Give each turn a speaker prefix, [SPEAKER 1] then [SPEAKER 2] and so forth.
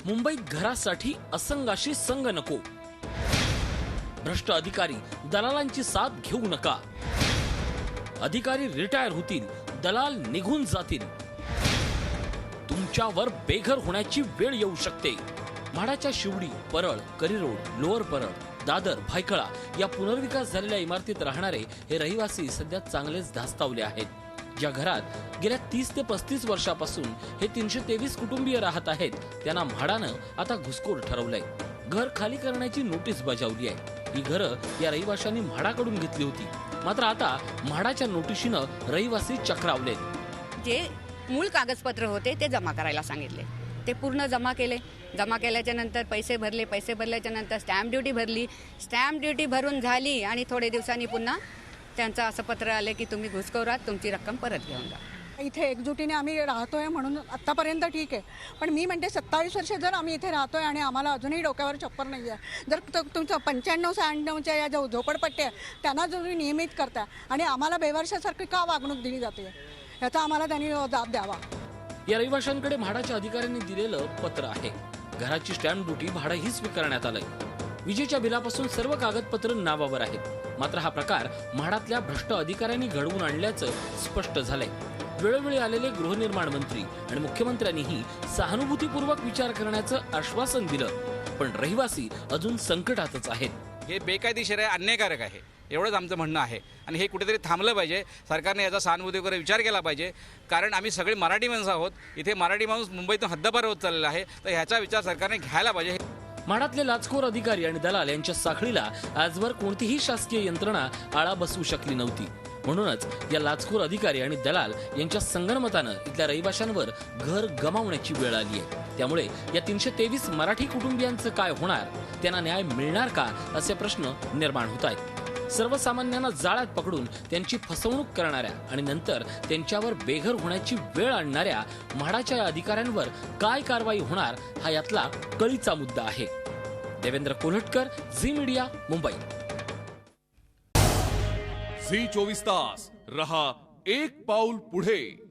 [SPEAKER 1] मुंबईत घरासाठी असंगाशी संग नको, भ्रष्ट अधिकारी दलालांची साथ घेऊ नका, अधिकारी रिटायर होतील, दलाल निघून जातील, तुमच्यावर बेघर होण्याची वेळ येऊ शकते. म्हाडाच्या शिवडी, परळ, करिरोड, लोअर परळ, दादर, भायखळा या पुनर्विकास झालेल्या इमारतीत राहणारे हे रहिवासी सध्या चांगलेच धास्तावले आहेत. ज्या घरात गेल्या 30 ते 35 वर्षापासून हे 323 कुटुंबीय राहत आहेत, त्यांना म्हाडानं आता घुसखोर ठरवलंय. घर खाली करण्याची नोटीस बजावली आहे. ही घरं या रहिवाशांनी म्हाडाकडून घेतली होती. मात्र आता म्हाडाच्या नोटिशीनं रहिवासी चक्रावलेत.
[SPEAKER 2] जे मूळ कागदपत्र होते ते जमा करायला सांगितले. ते पूर्ण जमा केले. जमा केल्याच्या नंतर पैसे भरले. पैसे भरल्याच्या नंतर स्टॅम्प ड्युटी भरली. स्टॅम्प ड्युटी भरून झाली आणि थोडे दिवसांनी पुन्हा त्यांचं असं पत्र आलं की तुम्ही घुसखोरात, तुमची रक्कम परत घेऊन जा.
[SPEAKER 3] इथे एकजुटीने आम्ही राहतोय म्हणून आत्तापर्यंत ठीक आहे, पण मी म्हणते 27 वर्ष जर आम्ही इथे राहतोय आणि आम्हाला अजूनही डोक्यावर छप्पर नाही आहे, जर तुमचं 95-96च्या या ज्या झोपडपट्ट्या त्यांना जर तुम्ही नियमित करता आणि आम्हाला बेवारशासारखी का वागणूक दिली जाते, याचा आम्हाला त्यांनी जाब द्यावा.
[SPEAKER 1] या रहिवाशांकडे म्हाडाच्या अधिकाऱ्यांनी दिलेलं पत्र आहे. घराची स्टॅम्प ड्युटी, भाडंही स्वीकारण्यात आलंय. विजेच्या बिलापासून सर्व कागदपत्र नावावर आहेत. मात्र हा प्रकार म्हाडातल्या भ्रष्ट अधिकाऱ्यांनी घडवून आणल्याचं स्पष्ट झालंय. वेळोवेळी आलेले गृहनिर्माण मंत्री आणि मुख्यमंत्र्यांनीही सहानुभूतीपूर्वक विचार करण्याचं आश्वासन दिलं, पण रहिवासी अजून संकटातच आहेत.
[SPEAKER 4] हे बेकायदेशीर आहे, अन्यायकारक आहे, एवढंच आमचं म्हणणं आहे. आणि हे कुठेतरी थांबलं पाहिजे. सरकारने याचा सहानुभूती वगैरे विचार केला पाहिजे, कारण आम्ही सगळे मराठी माणसं आहोत. इथे मराठी माणूस मुंबईतून हद्दपार होत चाललेला आहे, तर ह्याचा विचार सरकारने घ्यायला पाहिजे.
[SPEAKER 1] म्हाडातले लाचखोर अधिकारी आणि दलाल यांच्या साखळीला आजवर कोणतीही शासकीय यंत्रणा आळा बसवू शकली नव्हती. म्हणूनच या लाचखोर अधिकारी आणि दलाल यांच्या संगनमतानं इथल्या रहिवाशांवर घर गमावण्याची वेळ आली आहे. त्यामुळे या 323 मराठी कुटुंबियांचं काय होणार, त्यांना न्याय मिळणार का, असे प्रश्न निर्माण होत आहेत. सर्वसामान्यांना जाळ्यात पकडून त्यांची फसवणूक करणाऱ्या आणि नंतर त्यांच्यावर बेघर होण्याची वेळ आणणाऱ्या म्हाडाच्या या अधिकाऱ्यांवर काय कारवाई होणार, हा यातला कळीचा मुद्दा आहे. देवेंद्र कोल्हटकर, झी मीडिया, मुंबई.
[SPEAKER 5] झी 24 तास रहा एक पाऊल पुढे.